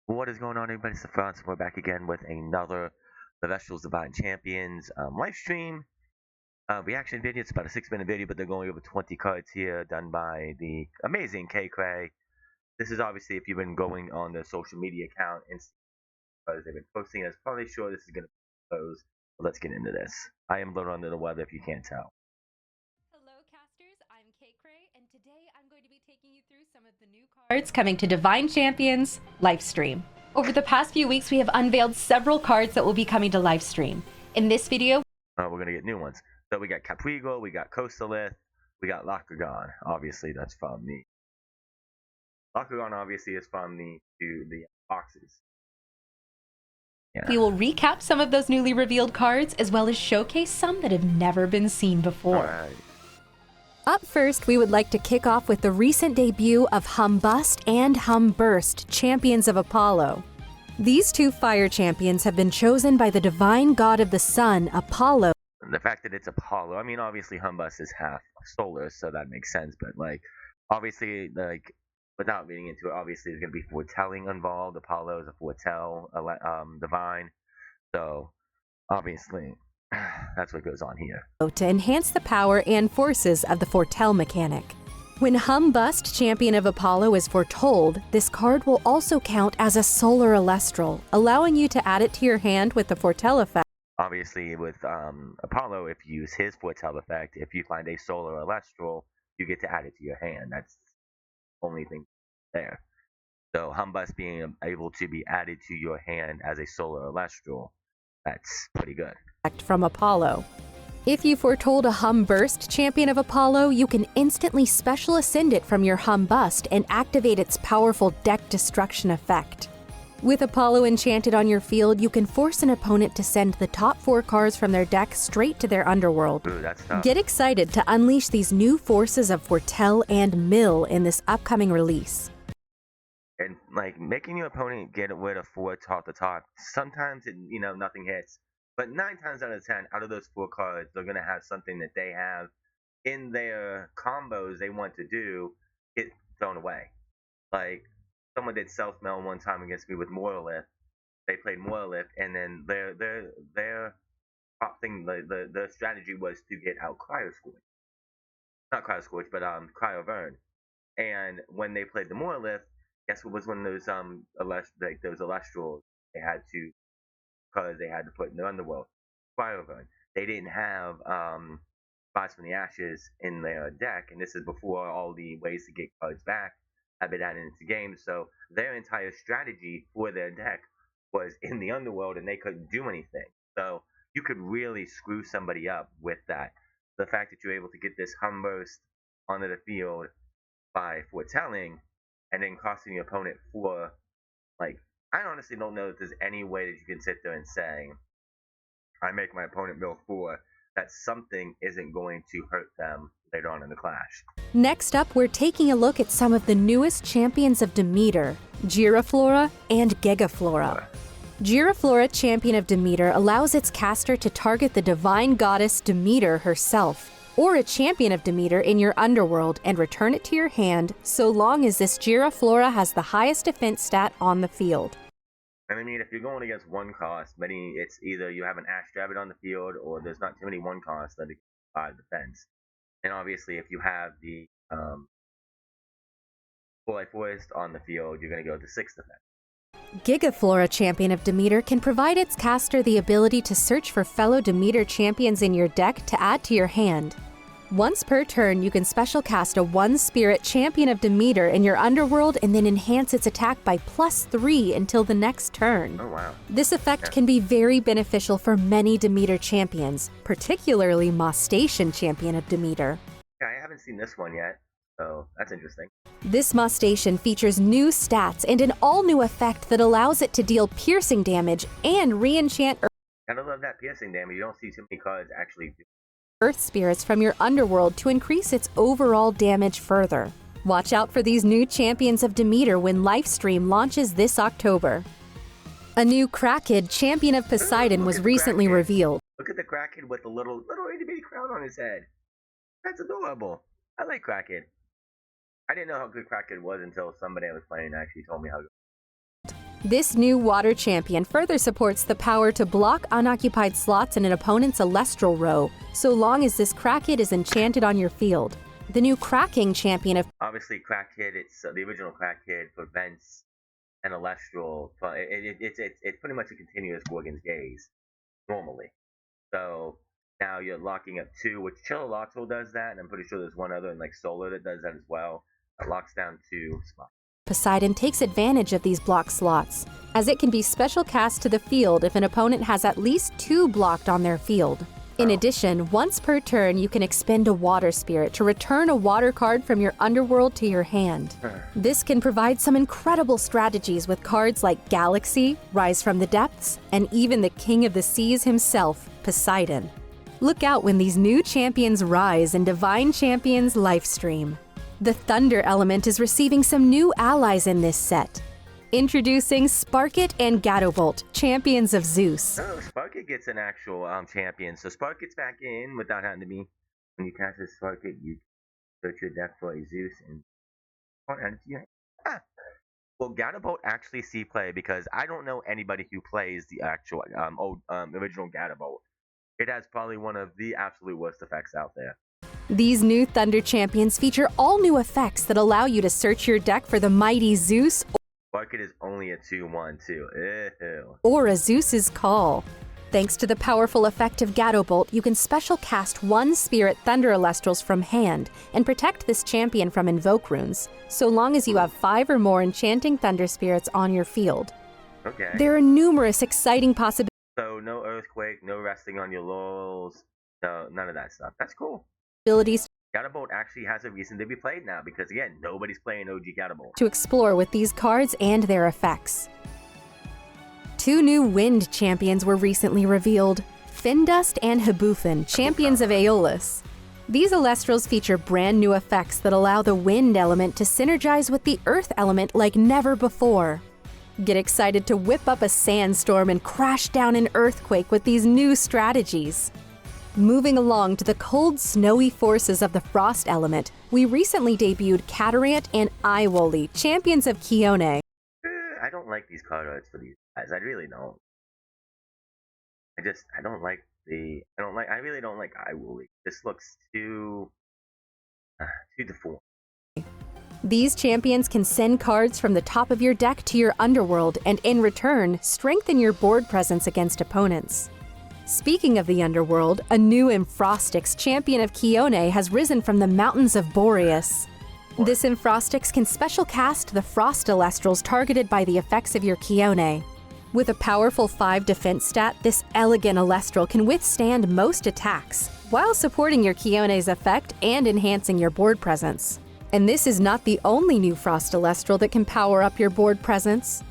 What is going on, everybody? It's the France. We're back again with another The Elestrals Divine Champions live stream reaction video. It's about a 6-minute video, but they're going over 20 cards here, done by the amazing K Cray. This is obviously if you've been going on their social media account and because they've been posting. I'm probably sure this is going to be closed. But let's get into this. I am a little under the weather, if you can't tell. Hello casters, I'm K Cray, and today I'm going to be taking you through some of the new cards coming to Divine Champions Lifestream. Over the past few weeks, we have unveiled several cards that will be coming to Lifestream. In this video, We're going to get new ones. So we got Caprigo, we got Coastalith, we got Lockagon. Obviously, that's from the Lockagon. Obviously, is from the boxes. Yeah. we will recap some of those newly revealed cards, as well as showcase some that have never been seen before. Alright. Up first, we would like to kick off with the recent debut of Humbust and Humburst, Champions of Apollo. These two fire champions have been chosen by the divine god of the sun, Apollo. The fact that it's Apollo, I mean, obviously Humbus is half solar, so that makes sense. But like, obviously, like, without reading into it, obviously there's gonna be foretelling involved. Apollo is a foretell, divine. So obviously, that's what goes on here. To enhance the power and forces of the foretell mechanic. When Humbust, Champion of Apollo, is foretold, this card will also count as a solar Elestral, allowing you to add it to your hand with the foretell effect. Obviously, with Apollo, if you use his foretell effect, if you find a solar Elestral, you get to add it to your hand. That's the only thing there. So Humbus being able to be added to your hand as a solar Elestral, that's pretty good. From Apollo. If you foretold a Humburst, Champion of Apollo, you can instantly special ascend it from your Humbust and activate its powerful deck destruction effect. With Apollo enchanted on your field, you can force an opponent to send the top 4 cards from their deck straight to their underworld. Ooh, that's tough. Get excited to unleash these new forces of foretell and mill in this upcoming release. And like making your opponent get rid of 4 top to top, sometimes nothing hits. But 9 times out of 10, out of those 4 cards, they're gonna have something that they have in their combos they want to do get thrown away. Like someone did self mail one time against me with Mortalith. They played Mortalith, and then their top thing, the strategy was to get out Cryo Scorch, not Cryo Scorch, but Cryo Vern. And when they played the Mortalith, guess what was one of those those Elestrals they had to, because they had to put in the underworld, Cryoburn. They didn't have Spies from the Ashes in their deck, and this is before all the ways to get cards back had been added into games. So their entire strategy for their deck was in the underworld, and they couldn't do anything. So you could really screw somebody up with that. The fact that you're able to get this Humburst onto the field by foretelling, and then costing the opponent 4, like, I honestly don't know if there's any way that you can sit there and say, I make my opponent mill 4, that something isn't going to hurt them later on in the clash. Next up, we're taking a look at some of the newest champions of Demeter, Giraflora and Gigaflora. Giraflora, Champion of Demeter, allows its caster to target the divine goddess Demeter herself, or a champion of Demeter in your underworld, and return it to your hand so long as this Giraflora has the highest defense stat on the field. And I mean, if you're going against 1 cost, it's either you have an Ash Drabbit on the field, or there's not too many 1 costs that are 5 defense. And obviously, if you have the Full-Life Forest on the field, you're going to go to 6 defense. Gigaflora, Champion of Demeter, can provide its caster the ability to search for fellow Demeter champions in your deck to add to your hand. Once per turn, you can special cast a 1-spirit Champion of Demeter in your underworld and then enhance its attack by +3 until the next turn. Oh, wow. This effect can be very beneficial for many Demeter champions, particularly Moss Station, Champion of Demeter. Yeah, I haven't seen this one yet, so that's interesting. This Moss Station features new stats and an all-new effect that allows it to deal piercing damage and re-enchant Gotta love that piercing damage. You don't see too many cards actually do. Earth spirits from your underworld to increase its overall damage further. Watch out for these new Champions of Demeter when Lifestream launches this October. A new Krakid, Champion of Poseidon, was recently revealed. Look at the Krakid with the little itty bitty crown on his head. That's adorable. I like Krakid. I didn't know how good Krakid was until somebody I was playing actually told me how good. This new water champion further supports the power to block unoccupied slots in an opponent's Elestral row, so long as this Crackhead is enchanted on your field. The new Cracking champion of Obviously, Crackhead, it's the original Crackhead prevents an Elestral. It's pretty much a continuous Gorgon's Gaze, normally. So now you're locking up 2, which Chilolotl does that, and I'm pretty sure there's one other, like Solar, that does that as well. It locks down 2 spots. Poseidon takes advantage of these block slots, as it can be special cast to the field if an opponent has at least 2 blocked on their field. In addition, once per turn, you can expend a Water Spirit to return a water card from your underworld to your hand. This can provide some incredible strategies with cards like Galaxy, Rise from the Depths, and even the King of the Seas himself, Poseidon. Look out when these new champions rise in Divine Champions Lifestream. The Thunder element is receiving some new allies in this set. Introducing Sparkit and Gatobolt, champions of Zeus. Oh, Sparkit gets an actual champion. So Sparkit's back in without having to be. When you cast a Sparkit, you search your deck for a Zeus and Well, Gatobolt actually see play because I don't know anybody who plays the actual original Gatobolt. It has probably one of the absolute worst effects out there. These new Thunder champions feature all new effects that allow you to search your deck for the mighty Zeus Sparkit is only a 2/1 too. Ew. or a Zeus's Call. Thanks to the powerful effect of Gatobolt, you can special cast 1 Spirit Thunder Elestrals from hand and protect this champion from Invoke runes, so long as you have 5 or more Enchanting Thunder Spirits on your field. Okay. There are numerous exciting possibilities. So no Earthquake, no resting on your laurels, no none of that stuff. That's cool. Gatobolt actually has a reason to be played now because, again, nobody's playing OG Gatobolt. To explore with these cards and their effects. 2 new Wind champions were recently revealed, Findust and Habufin, champions of Aeolus. These Elestrals feature brand new effects that allow the Wind element to synergize with the Earth element like never before. Get excited to whip up a sandstorm and crash down an earthquake with these new strategies. Moving along to the cold, snowy forces of the Frost element, we recently debuted Catarant and Iwoli, champions of Kione. I don't like these card arts for these guys. I really don't. I really don't like Iwoli. This looks too deformed. These champions can send cards from the top of your deck to your underworld and, in return, strengthen your board presence against opponents. Speaking of the underworld, a new Infrostix champion of Kione has risen from the mountains of Boreas. This Infrostix can special cast the Frost Elestrals targeted by the effects of your Kione. With a powerful 5 defense stat, this elegant Elestral can withstand most attacks, while supporting your Kione's effect and enhancing your board presence. And this is not the only new Frost Elestral that can power up your board presence.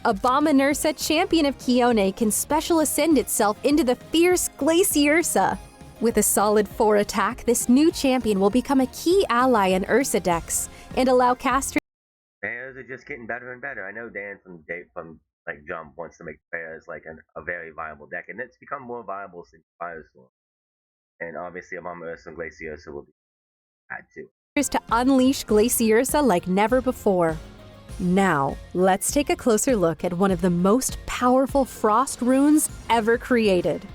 Abominursa, champion of Kione, can special ascend itself into the fierce Glaciursa. With a solid 4 attack, this new champion will become a key ally in Ursa decks and allow casters. Bears are just getting better and better. I know Dan from Jump wants to make Bears like a very viable deck, and it's become more viable since Firestorm. And obviously, Abominursa and Glaciursa will be add too. To unleash Glaciursa like never before. Now, let's take a closer look at one of the most powerful Frost runes ever created.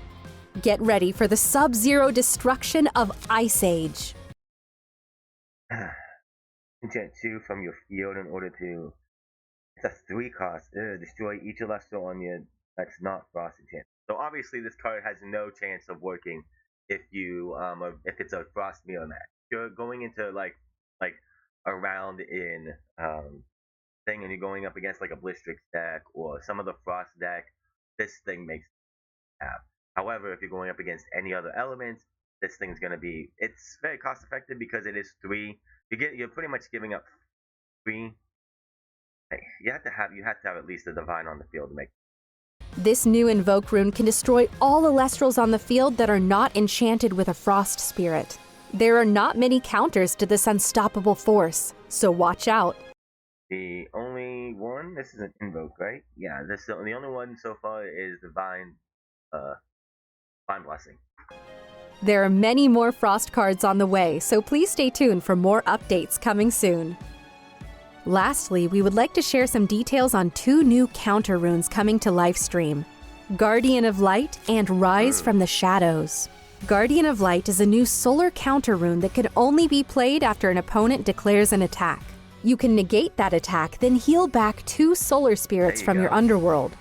Get ready for the sub-zero destruction of Ice Age. Enchant 2 from your field in order to... It's a 3 cost. Destroy each Elestral on you that's not Frost enchant. So obviously this card has no chance of working if it's a Frost mirror match. You're going into like a round in thing and you're going up against like a Blistrix deck or some of the Frost deck, this thing makes have. However, if you're going up against any other element, this thing's gonna be, it's very cost effective because it is 3. You're pretty much giving up 3. You have to have at least a Divine on the field to make. This new Invoke rune can destroy all Elestrals on the field that are not enchanted with a Frost Spirit. There are not many counters to this unstoppable force, so watch out. The only one, this is an Invoke, right? Yeah, the only one so far is Divine Blessing. There are many more Frost cards on the way, so please stay tuned for more updates coming soon. Lastly, we would like to share some details on 2 new counter runes coming to Lifestream: Guardian of Light and Rise from the Shadows. Guardian of Light is a new solar counter rune that can only be played after an opponent declares an attack. You can negate that attack, then heal back 2 solar spirits from your underworld.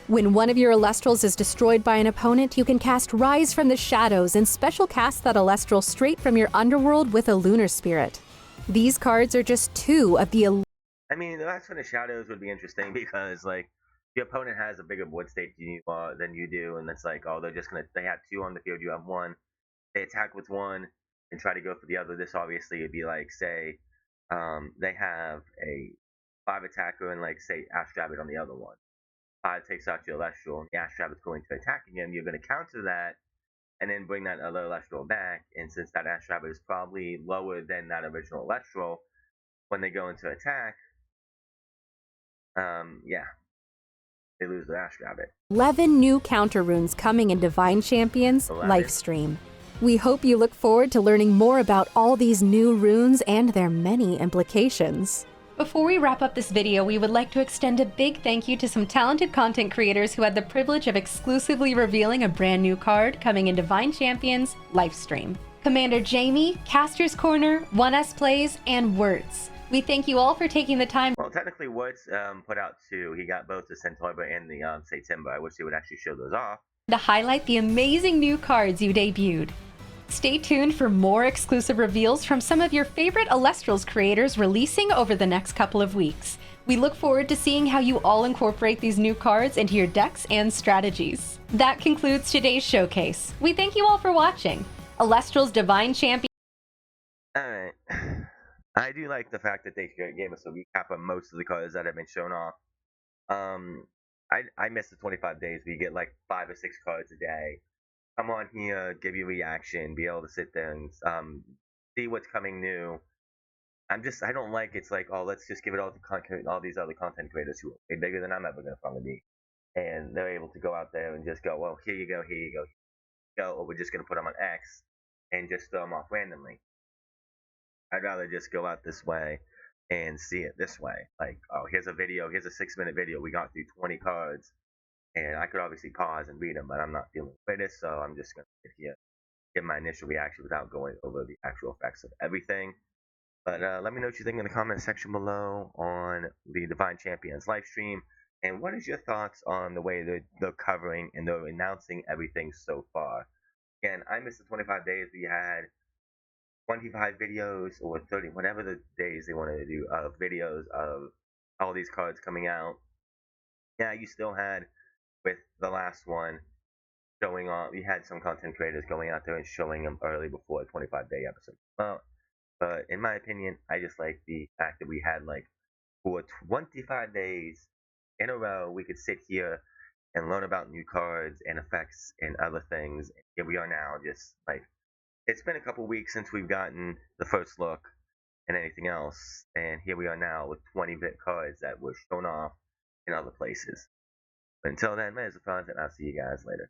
When one of your Elestrals is destroyed by an opponent, you can cast Rise from the Shadows and special cast that Elestral straight from your underworld with a lunar spirit. These cards are just 2 of the... I mean, the Rise from the Shadows would be interesting because, like, the opponent has a bigger board state than you do, and it's like, oh, they have 2 on the field, you have 1. They attack with 1 and try to go for the other. This obviously would be like, say, they have a 5 attacker and, like, say, Ash Rabbit on the other one. 5 takes out your Elestral, and the Ash Rabbit's going to attack again. You're going to counter that and then bring that other Elestral back. And since that Ash Rabbit is probably lower than that original Elestral, when they go into attack, yeah, they lose the Ash Rabbit. 11 new counter runes coming in Divine Champions 11. Lifestream. We hope you look forward to learning more about all these new runes and their many implications. Before we wrap up this video, we would like to extend a big thank you to some talented content creators who had the privilege of exclusively revealing a brand new card coming in Divine Champions Lifestream. Commander Jamie, Caster's Corner, 1S Plays, and Words. We thank you all for taking the time. Well, technically, Woods put out 2. He got both the Centaur and the Satemba. I wish he would actually show those off. To highlight the amazing new cards you debuted. Stay tuned for more exclusive reveals from some of your favorite Elestrals creators releasing over the next couple of weeks. We look forward to seeing how you all incorporate these new cards into your decks and strategies. That concludes today's showcase. We thank you all for watching. Elestrals Divine Champion. Alright. I do like the fact that they gave us a recap of most of the cards that have been shown off. I missed the 25 days where you get like 5 or 6 cards a day. Come on here, give you reaction, be able to sit there and see what's coming new. I don't like it's like, oh, let's just give it all to all these other content creators who are way bigger than I'm ever going to probably be. And they're able to go out there and just go, well, here you go, or we're just going to put them on X and just throw them off randomly. I'd rather just go out this way and see it this way. Like, oh, here's a 6-minute video. We got through 20 cards. And I could obviously pause and read them, but I'm not feeling with it, so I'm just going to sit here, give my initial reaction without going over the actual effects of everything. But let me know what you think in the comment section below on the Divine Champions Lifestream, and what is your thoughts on the way they're covering and they're announcing everything so far. Again, I missed the 25 days. We had 25 videos, or 30, whatever the days they wanted to do, of videos of all these cards coming out. Yeah, you still had, with the last one, showing off, you had some content creators going out there and showing them early before a 25-day episode. Well, but in my opinion, I just like the fact that we had, like, for 25 days in a row, we could sit here and learn about new cards and effects and other things. Here we are now, just like, it's been a couple weeks since we've gotten the first look and anything else, and here we are now with 20-bit cards that were shown off in other places. Until then, man, it's a fun, and I'll see you guys later.